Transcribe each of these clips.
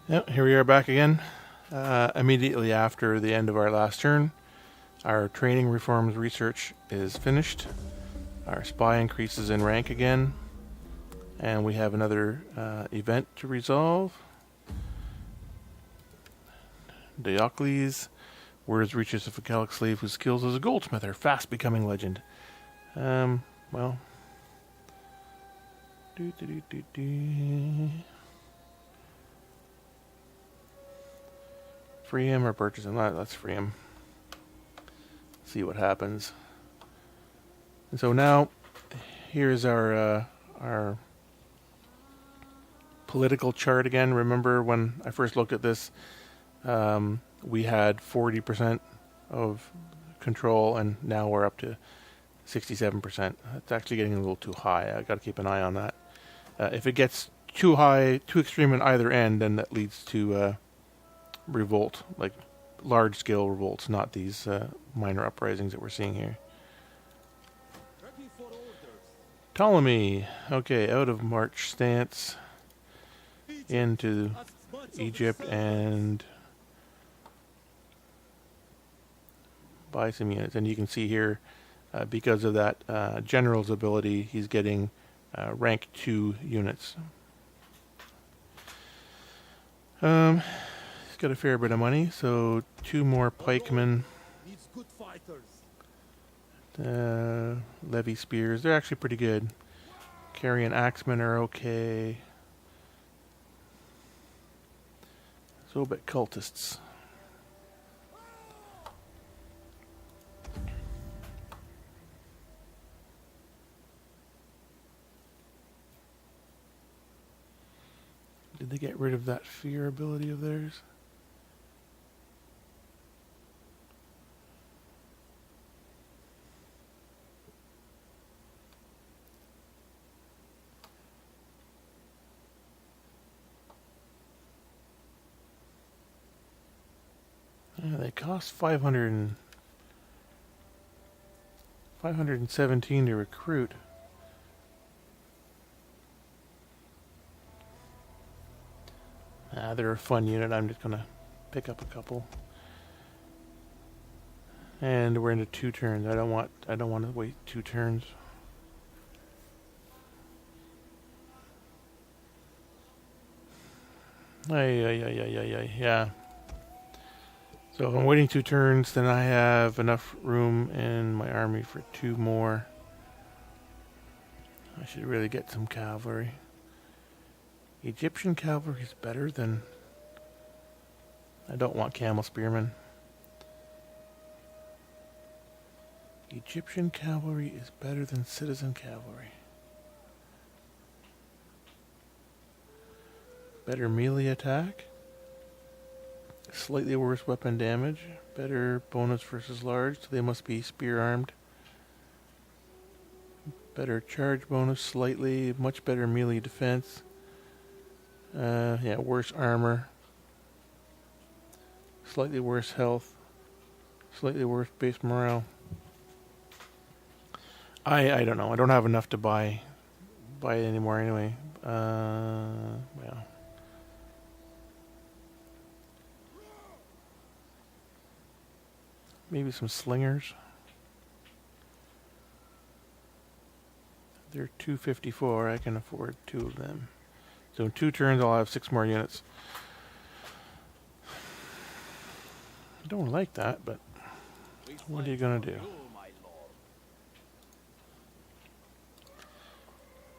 Yep, here we are back again. Immediately after the end of our last turn, our training reforms research is finished. Our spy increases in rank again, and we have another event to resolve. Diocles, words reaches a Phacalic slave whose skills as a goldsmith are fast becoming legend. Well. Free him or purchase him? Let's free him. See what happens. And so now, here's our political chart again. Remember when I first looked at this, we had 40% of control, and now we're up to 67%. It's actually getting a little too high. I got to keep an eye on that. If it gets too high, too extreme at either end, then that leads to revolt, like large-scale revolts, not these minor uprisings that we're seeing here. Ptolemy, okay, out of march stance into Egypt and buy some units. And you can see here, because of that general's ability, he's getting rank 2 units. He's got a fair bit of money, so 2 more pikemen. Levy spears, they're actually pretty good. Carrying axemen are okay. Zobet cultists. Did they get rid of that fear ability of theirs? Yeah, they cost 517 to recruit. They're a fun unit. I'm just gonna pick up a couple. And we're into 2 turns. I don't want to wait 2 turns. Yeah. So if I'm waiting 2 turns, then I have enough room in my army for 2 more. I should really get some cavalry. Egyptian cavalry is better than... I don't want camel spearmen. Egyptian cavalry is better than citizen cavalry. Better melee attack. Slightly worse weapon damage. Better bonus versus large, so they must be spear armed. Better charge bonus slightly. Much better melee defense. Worse armor. Slightly worse health. Slightly worse base morale. I don't know. I don't have enough to buy it anymore anyway. Well. Maybe some slingers. They're 254. I can afford 2 of them. So in 2 turns, I'll have 6 more units. I don't like that, but what are you going to do?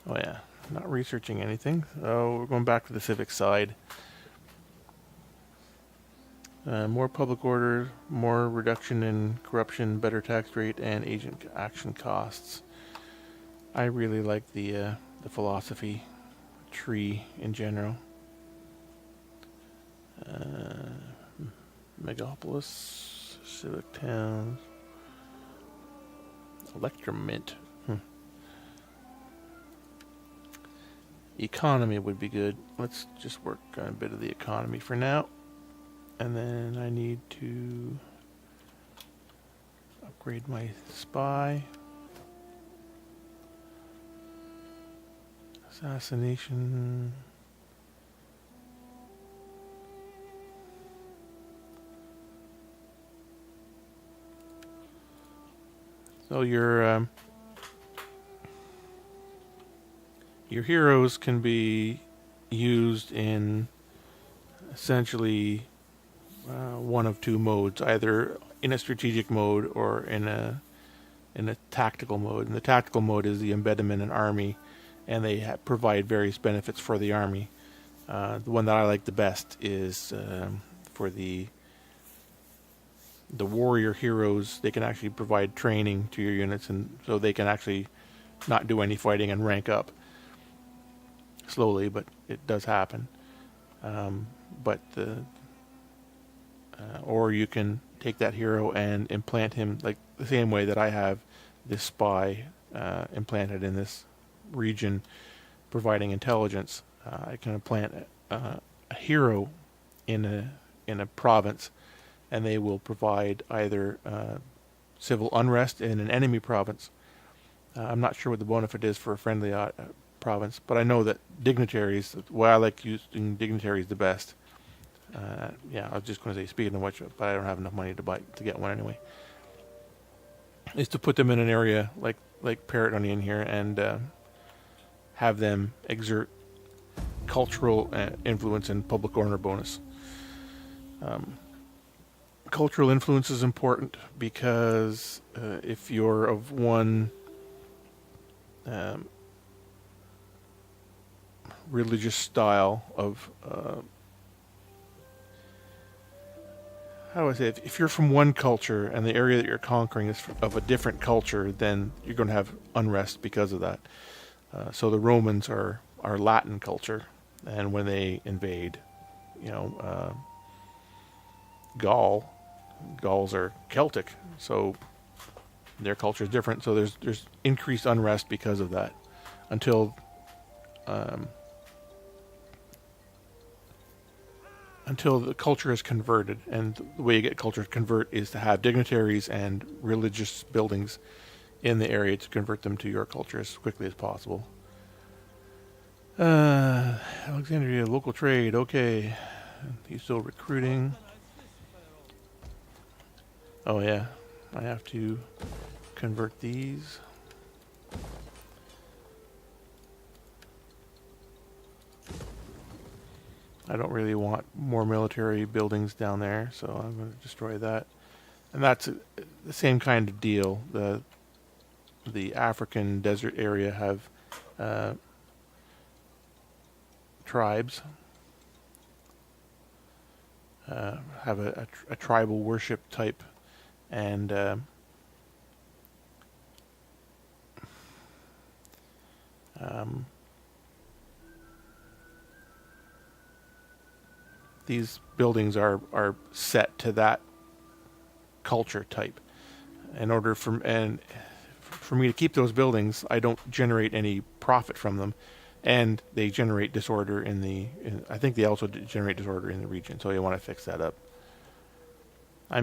Oh yeah, not researching anything. Oh, we're going back to the civic side. More public order, more reduction in corruption, better tax rate, and agent action costs. I really like the philosophy tree in general. Megapolis, civic towns, Electromint. Economy would be good. Let's just work on a bit of the economy for now. And then I need to upgrade my spy. Assassination. So your heroes can be used in essentially one of two modes, either in a strategic mode or in a tactical mode. And the tactical mode is the embedment in army, and they provide various benefits for the army. The one that I like the best is for the warrior heroes. They can actually provide training to your units, and so they can actually not do any fighting and rank up slowly, but it does happen. Or you can take that hero and implant him like the same way that I have this spy implanted in this region, providing intelligence. I can implant a hero in a province, and they will provide either civil unrest in an enemy province. I'm not sure what the benefit is for a friendly province, but I know that dignitaries, why I like using dignitaries the best. I was just going to say, speaking of which, but I don't have enough money to get one anyway, is to put them in an area like Parrot Onion here and have them exert cultural influence and public honor bonus. Cultural influence is important because if you're of one religious style of how do I say it? If you're from one culture and the area that you're conquering is of a different culture, then you're going to have unrest because of that. So the Romans are Latin culture, and when they invade, Gauls are Celtic, so their culture is different. So there's increased unrest because of that until the culture is converted. And the way you get culture to convert is to have dignitaries and religious buildings in the area to convert them to your culture as quickly as possible. Alexandria, local trade, okay. He's still recruiting. Oh yeah, I have to convert these. I don't really want more military buildings down there, so I'm going to destroy that. And that's the same kind of deal. The African desert area have tribes, have a tribal worship type, and these buildings are set to that culture type. In order for me to keep those buildings, I don't generate any profit from them, and they generate disorder I think they also generate disorder in the region. So you want to fix that up. I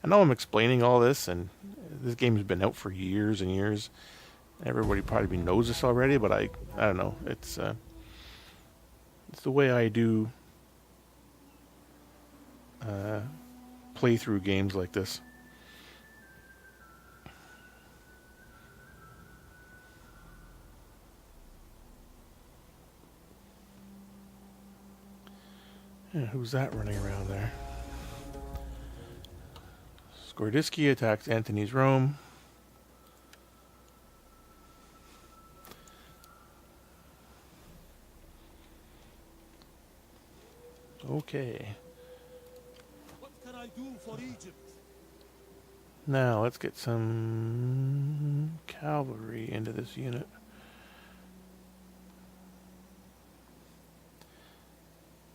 know I'm explaining all this, and this game has been out for years and years. Everybody probably knows this already, but I don't know. It's the way I do play through games like this. Yeah, who's that running around there? Skordisky attacks Antony's Rome. Okay. What can I do for Egypt? Now let's get some cavalry into this unit.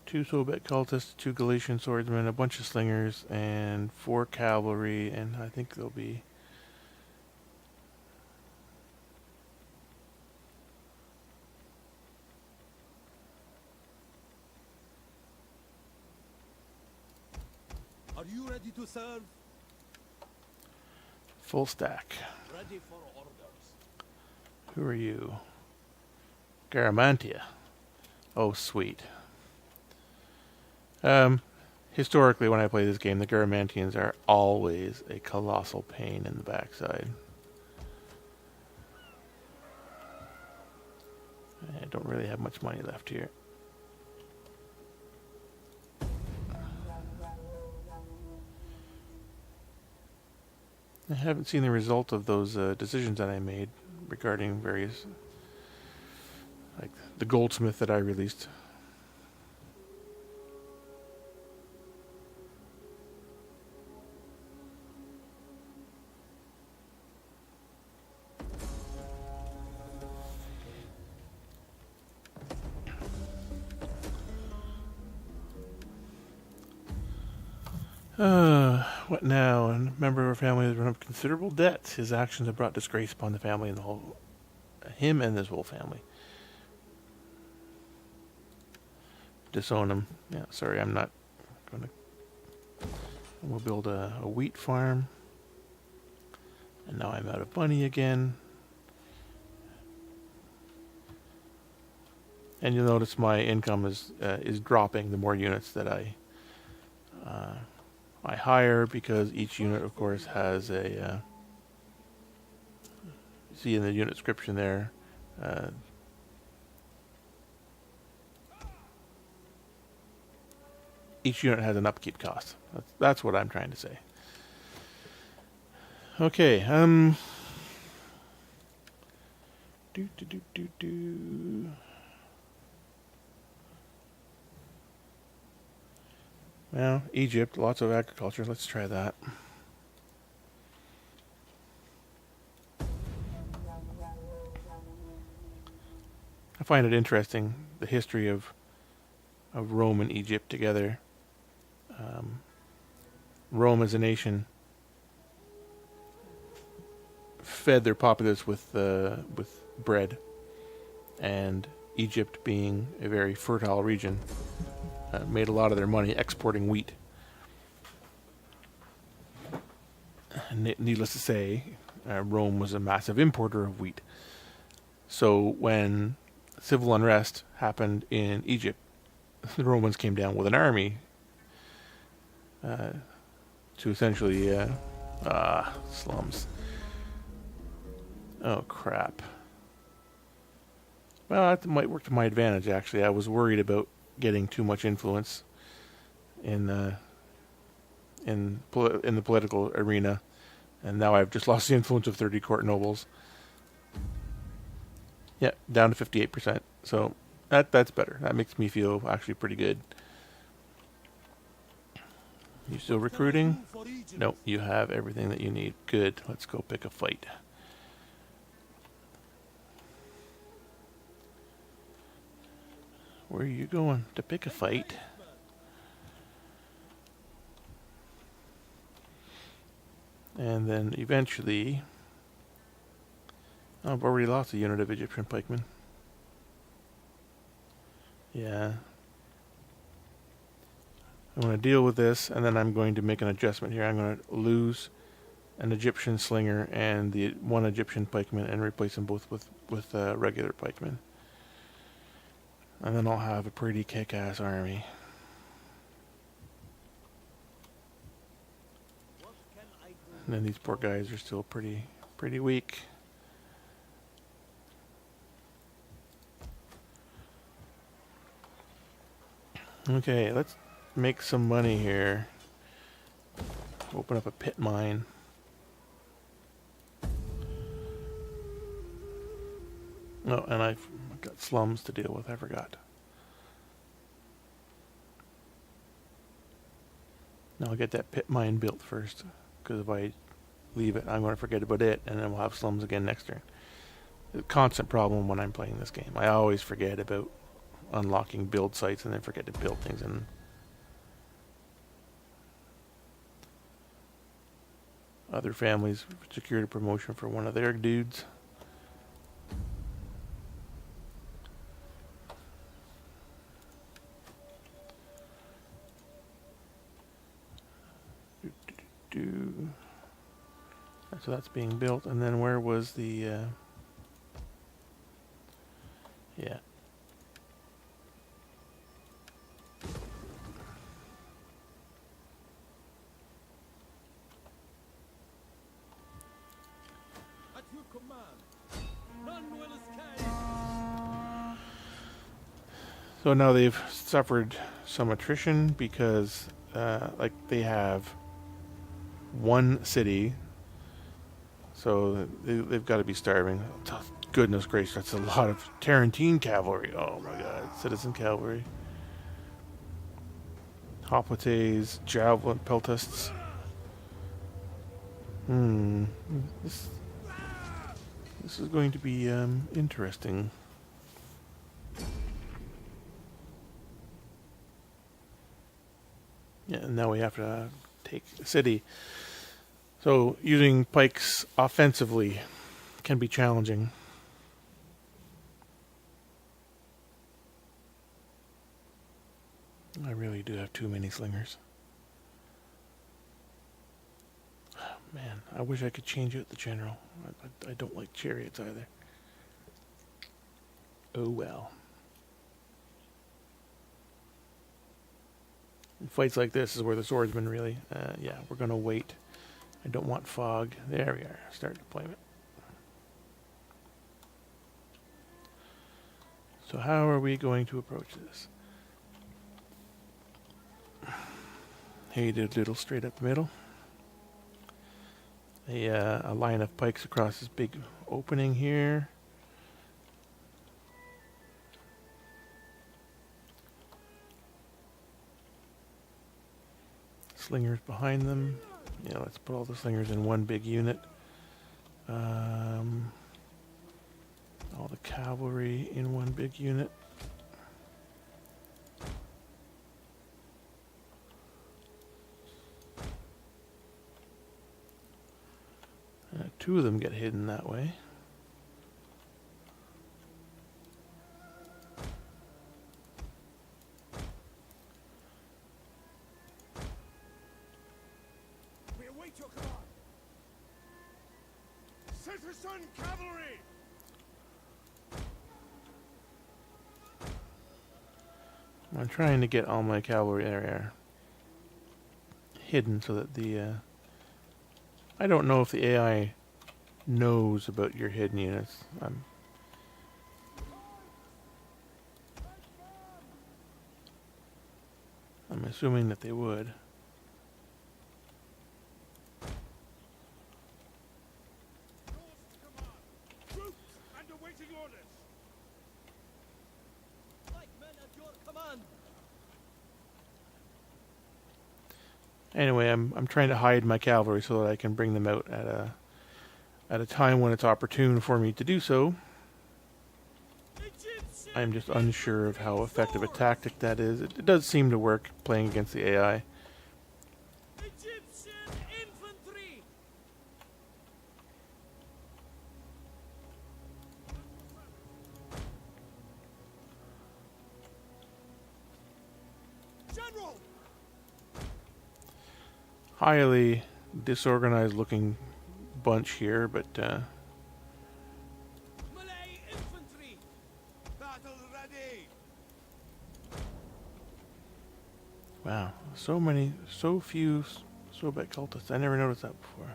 Two Sobek cultists, 2 Galatian swordsmen, a bunch of slingers, and 4 cavalry, and I think there'll be Are you ready to serve? full stack. Ready for orders. Who are you? Garamantia. Oh, sweet. historically, when I play this game, the Garamantians are always a colossal pain in the backside. I don't really have much money left here. I haven't seen the result of those decisions that I made regarding various, like the goldsmith that I released. What now? A member of our family has run up considerable debts. His actions have brought disgrace upon the family and him and his whole family. Disown him. Yeah, sorry, I'm not gonna. We'll build a wheat farm. And now I'm out of money again. And you'll notice my income is dropping the more units that I hire, because each unit, of course, has a. See in the unit description there. Each unit has an upkeep cost. That's what I'm trying to say. Okay. Well, Egypt, lots of agriculture. Let's try that. I find it interesting, the history of Rome and Egypt together. Rome as a nation fed their populace with bread, and Egypt, being a very fertile region, made a lot of their money exporting wheat. Needless to say, Rome was a massive importer of wheat. So when civil unrest happened in Egypt, the Romans came down with an army to essentially slums. Oh crap. Well, that might work to my advantage, actually. I was worried about getting too much influence in the political arena, and now I've just lost the influence of 30 court nobles. Yeah, down to 58%. So that's better. That makes me feel actually pretty good. You still recruiting? Nope, you have everything that you need. Good. Let's go pick a fight. Where are you going to pick a fight? And then eventually... Oh, I've already lost a unit of Egyptian pikemen. Yeah. I'm going to deal with this, and then I'm going to make an adjustment here. I'm going to lose an Egyptian slinger and the one Egyptian pikeman and replace them both with regular pikemen. And then I'll have a pretty kick-ass army. And then these poor guys are still pretty weak. Okay, let's make some money here. Open up a pit mine. Oh, and I've got slums to deal with, I forgot. Now I'll get that pit mine built first, because if I leave it, I'm going to forget about it, and then we'll have slums again next turn. It's a constant problem when I'm playing this game. I always forget about unlocking build sites and then forget to build things. And other families secured a promotion for one of their dudes. So that's being built, and then where was the yeah. None will escape. So now they've suffered some attrition because, like, they have one city, so they've got to be starving. Goodness gracious, that's a lot of Tarantine cavalry. Oh my god, citizen cavalry. Hoplites, javelin peltists. This is going to be interesting. Yeah, and now we have to take the city. So using pikes offensively can be challenging. I really do have too many slingers. Man, I wish I could change out the general. I don't like chariots either. Oh well. In fights like this is where the swordsman really, yeah, we're going to wait. I don't want fog. There we are. Start deployment. So how are we going to approach this? He did a little straight up the middle. A line of pikes across this big opening here. Slingers behind them. Yeah, let's put all the slingers in one big unit. All the cavalry in one big unit. Two of them get hidden that way. We await your command. Citizen cavalry. I'm trying to get all my cavalry area hidden so that the I don't know if the AI knows about your hidden units. I'm assuming that they would. Troops and awaiting orders. Like men at your command. Anyway, I'm trying to hide my cavalry so that I can bring them out at a time when it's opportune for me to do so. I'm just unsure of how effective a tactic that is. It does seem to work playing against the AI. Egyptian infantry. General. Highly disorganized looking bunch here, but Malay infantry. Battle ready. wow, so few Sobek cultists. I never noticed that before.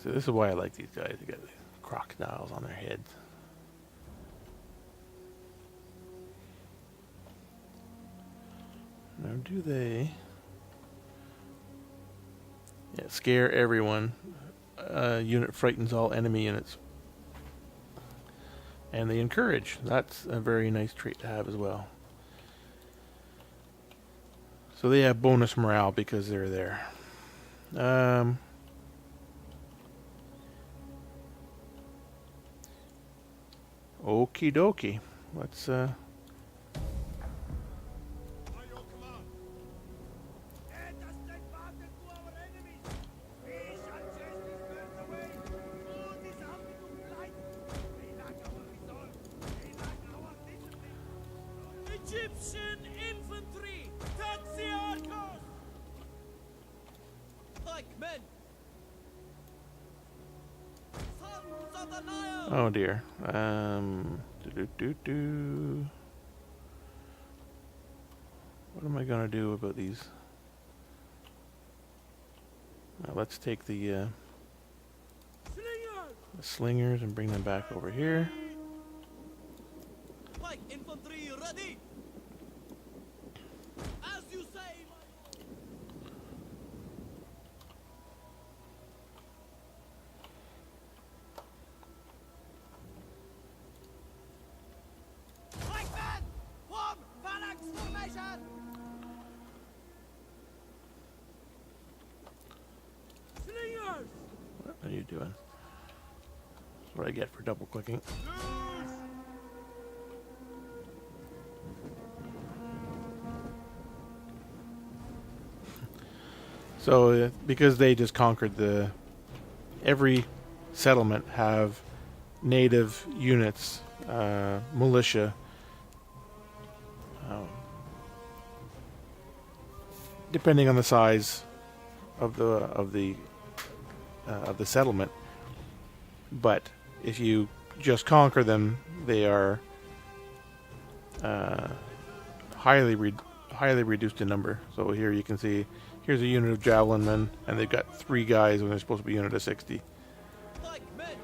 This is why I like these guys. They got these crocodiles on their heads. Now do they... Yeah, scare everyone. Unit frightens all enemy units. And they encourage. That's a very nice trait to have as well. So they have bonus morale because they're there. Okie dokie. Let's By your command. Let us take battle to our enemies. We shall chase these birds away. All this army to flight. They lack our resolve. They lack our discipline. Egyptian infantry. Taxiarchos. Like men. Sons of the Nile. Oh dear. What am I gonna do about these? Let's take the Slingers. the slingers and bring them back over here. Pike infantry ready. As you say, my pikemen, form phalanx formation. Slingers. What are you doing? That's what I get for double clicking. So, because they just conquered every settlement have native units, militia, depending on the size of the settlement. But if you just conquer them, they are highly reduced in number. So here you can see, here's a unit of javelin men, and they've got 3 guys when they're supposed to be a unit of 60. Pikemen.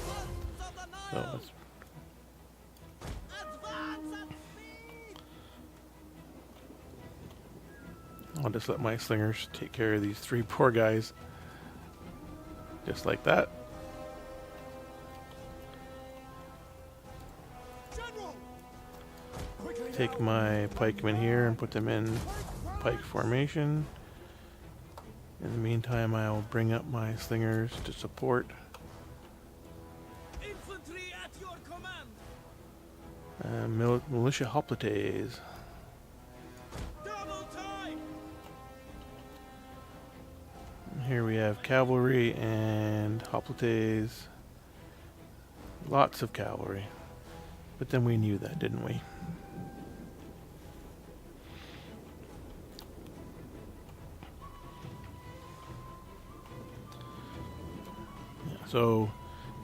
Sons of the So Nile. it's, Advance at speed. I'll just let my slingers take care of these 3 poor guys. Just like that. General! Quickly Take now. my pikemen here and put them in pike formation. In the meantime, I'll bring up my slingers to support. Infantry at your command. Militia hoplites. Double time. Here we have cavalry and hoplites. Lots of cavalry. But then we knew that, didn't we? Yeah, so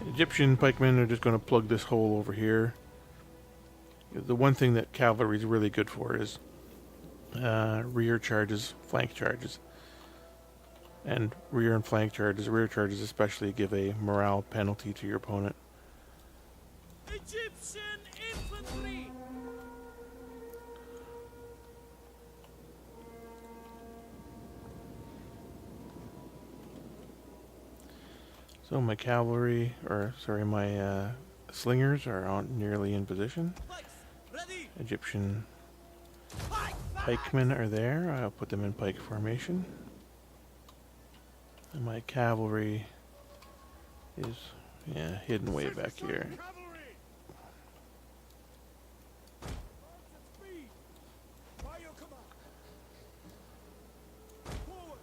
Egyptian pikemen are just going to plug this hole over here. The one thing that cavalry is really good for is rear charges, flank charges. And rear and flank charges, rear charges especially, give a morale penalty to your opponent. Egyptian infantry. So my cavalry, my slingers are nearly in position. Pikes ready. Egyptian Pike. pikemen are there. I'll put them in pike formation. And my cavalry is, hidden way back here. Cavalry! Advance at speed. By your command. Forward.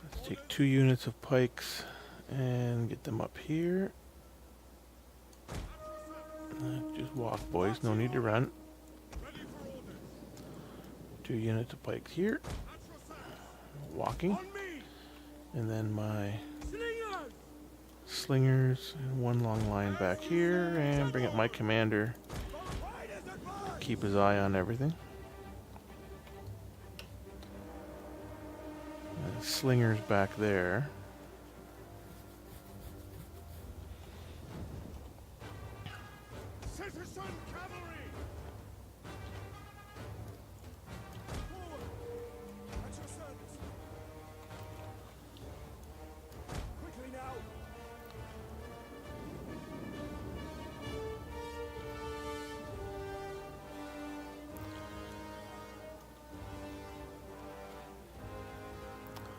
Let's take 2 units of pikes and get them up here. Just walk, boys. No need to run. Ready for orders. 2 units of pikes here. At your service. Walking. On me. And then my Slingers. slingers and 1 long line back here. And bring up my commander. Riders advance. Keep his eye on everything. And slingers back there. Citizen cavalry. Forward. At your service. Quickly now.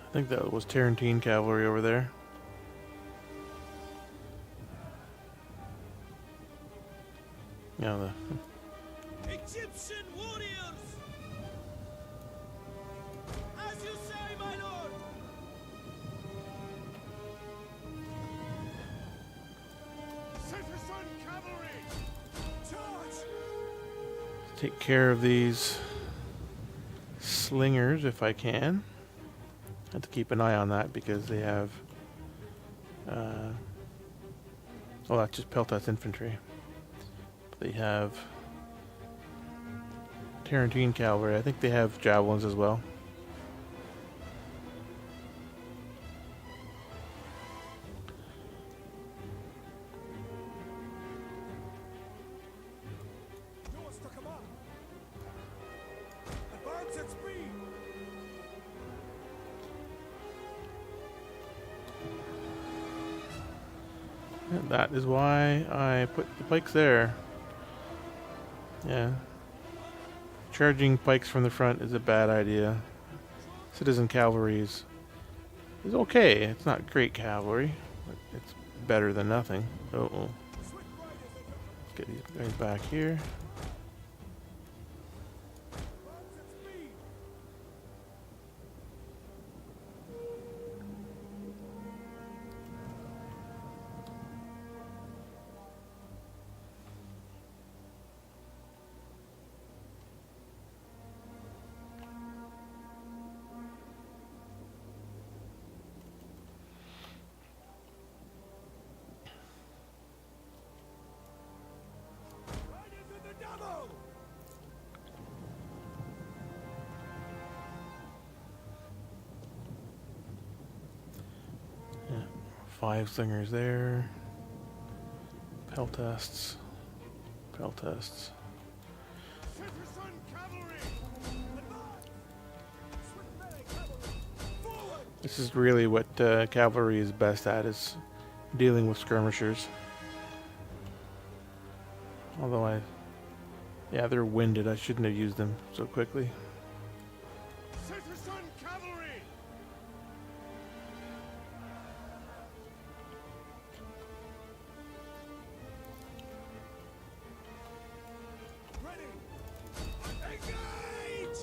I think that was Tarantine cavalry over there. Yeah, Egyptian warriors. As you say, my lord. Citizen cavalry. Charge. take care of these slingers if I can. I have to keep an eye on that because they have. Oh, that's just Peltas infantry. They have Tarantine cavalry. I think they have javelins as well. That is why I put the pikes there. Yeah. Charging pikes from the front is a bad idea. Citizen cavalry is okay. It's not great cavalry, but it's better than nothing. Uh-oh. Let's get these guys back here. Yeah. 5 slingers there. Peltests. Peltests. This is really what cavalry is best at, is dealing with skirmishers. Although yeah, they're winded. I shouldn't have used them so quickly. Citizen cavalry! Ready! Engage!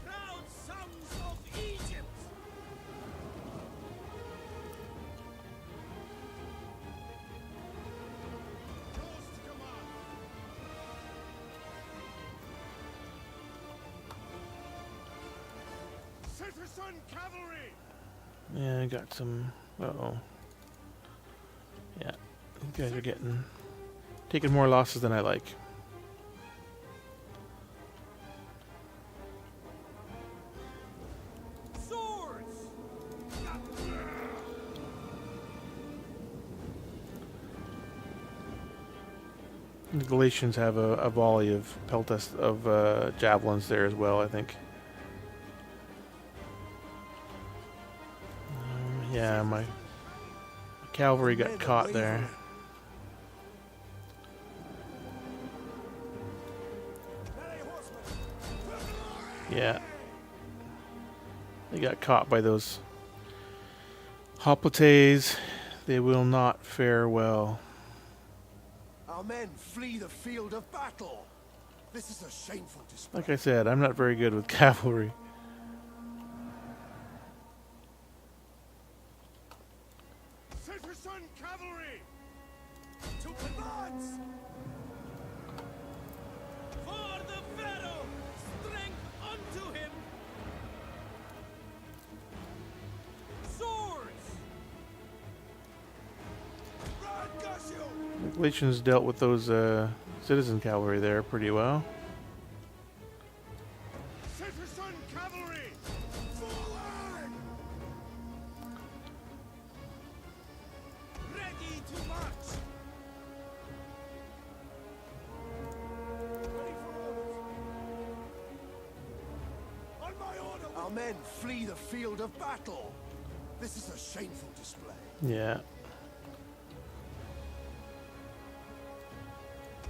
Proud sons of Egypt! Yours to command! Citizen cavalry! Yeah, I got some. Uh-oh. Yeah, these guys are taking more losses than I like. Swords! The Galatians have a volley of peltest of javelins there as well, I think. Yeah, my cavalry got caught there. Yeah. They got caught by those hoplites. They will not fare well. Our men flee the field of battle. This is a shameful display. Like I said, I'm not very good with cavalry. Citizen cavalry! To advance! For the Pharaoh! Strength unto him! Swords! The Galatians dealt with those citizen cavalry there pretty well. Citizen cavalry! Forward! Ready to march! Ready for orders. On my order! Our men flee the field of battle. This is a shameful display. Yeah.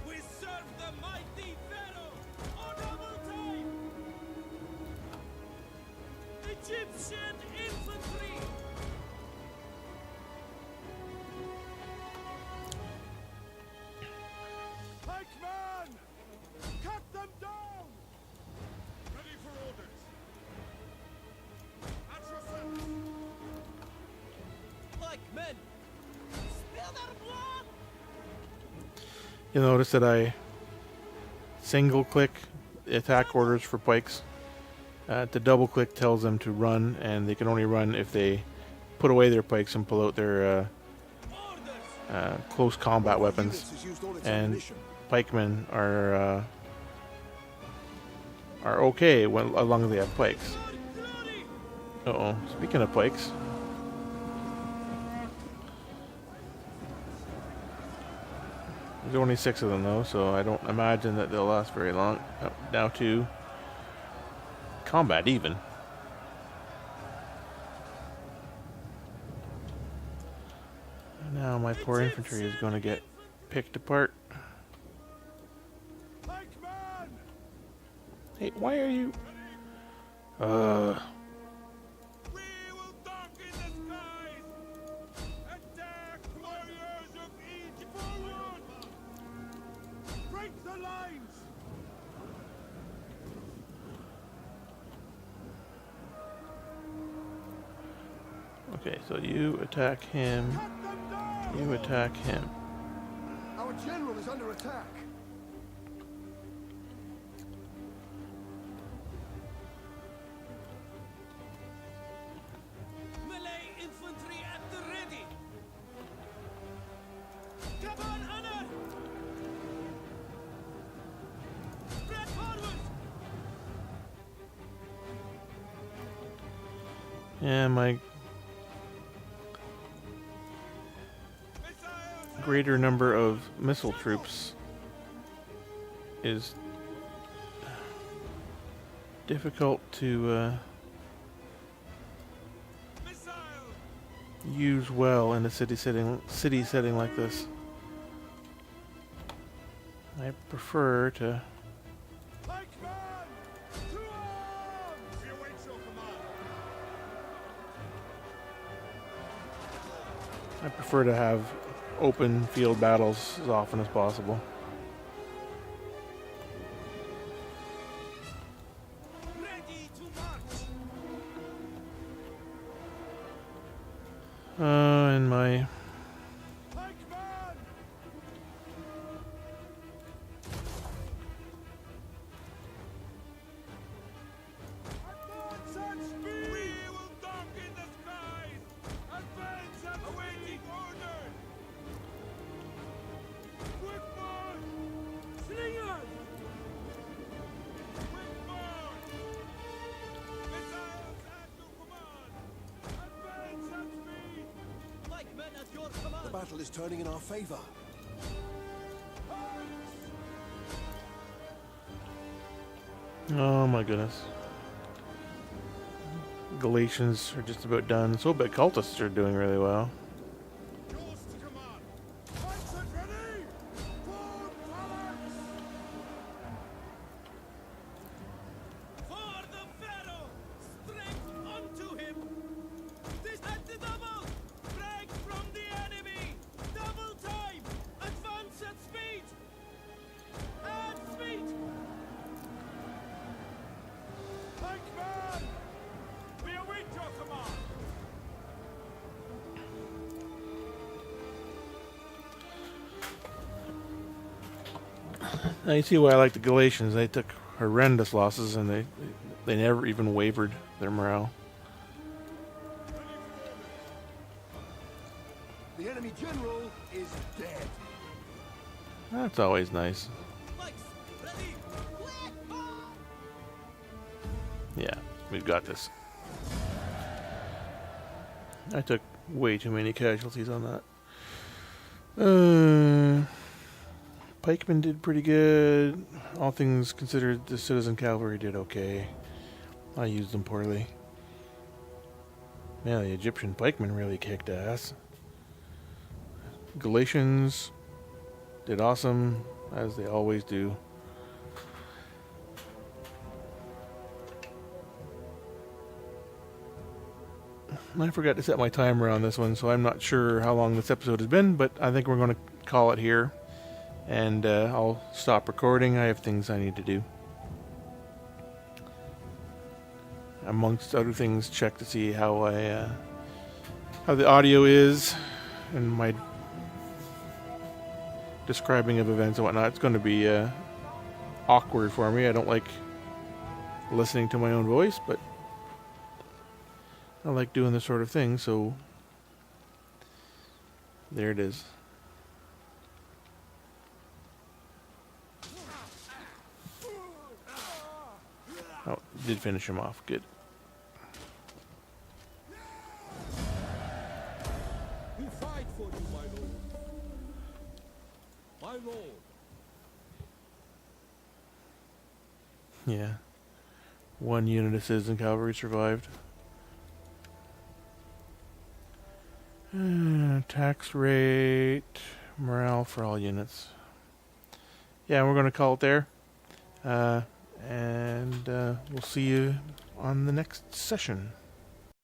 We serve the mighty Pharaoh! Honorable time! Egyptian infantry! Pikeman! Cut them down! Ready for orders. At your service. Like men! Spill their blood! You'll notice that I single click the attack orders for pikes. The double click tells them to run, and they can only run if they put away their pikes and pull out their Orders! close combat weapons. And pikemen are okay when, as long as they have pikes. Glory! Uh-oh. Speaking of pikes. There's only 6 of them though, so I don't imagine that they'll last very long. Oh, now 2. Combat even. my poor infantry is going to get picked apart. Pikeman! Hey, why are you... We will darken the skies! Attack, warriors of Egypt! Forward! Break the lines! Okay, so you attack him. Cut them down! You attack him. Our general is under attack. Melee infantry at the ready! Come on, Anna! Spread forward! Yeah, my Missiles! greater number of missile troops is difficult to Missiles! use well in a city setting like this. I prefer to Pikeman! To arms! We await your command. have open field battles as often as possible. Ready to march! And my Pikeman! Advance at speed! We will darken the skies! Advance at awaiting orders! Quick march! Slingers! Quick march! Missiles at your command! Advance at speed! Like men at your command! The battle is turning in our favor. oh my goodness. Galatians are just about done. So but cultists are doing really well. Yours to command. Pikes at ready! Form phalanx! For the Pharaoh! Straight onto him! This at the double! Break from the enemy! Double time! Advance at speed! At speed! Pikeman! We await your command. Now you see why I like the Galatians. They took horrendous losses and they never even wavered their morale. The enemy general is dead. That's always nice. Pikes, ready! Yeah, we've got this. I took way too many casualties on that. Pikemen did pretty good. All things considered, the citizen cavalry did okay. I used them poorly. Yeah, the Egyptian pikemen really kicked ass. Galatians did awesome, as they always do. I forgot to set my timer on this one, so I'm not sure how long this episode has been, but I think we're going to call it here. And I'll stop recording. I have things I need to do. Amongst other things, check to see how how the audio is and my describing of events and whatnot. It's going to be awkward for me. I don't like listening to my own voice, but I like doing this sort of thing, so there it is. Oh, did finish him off. Good. We fight for you, my lord. My lord. Yeah. One unit of citizen cavalry survived. Tax rate, morale for all units. Yeah, we're going to call it there. And we'll see you on the next session.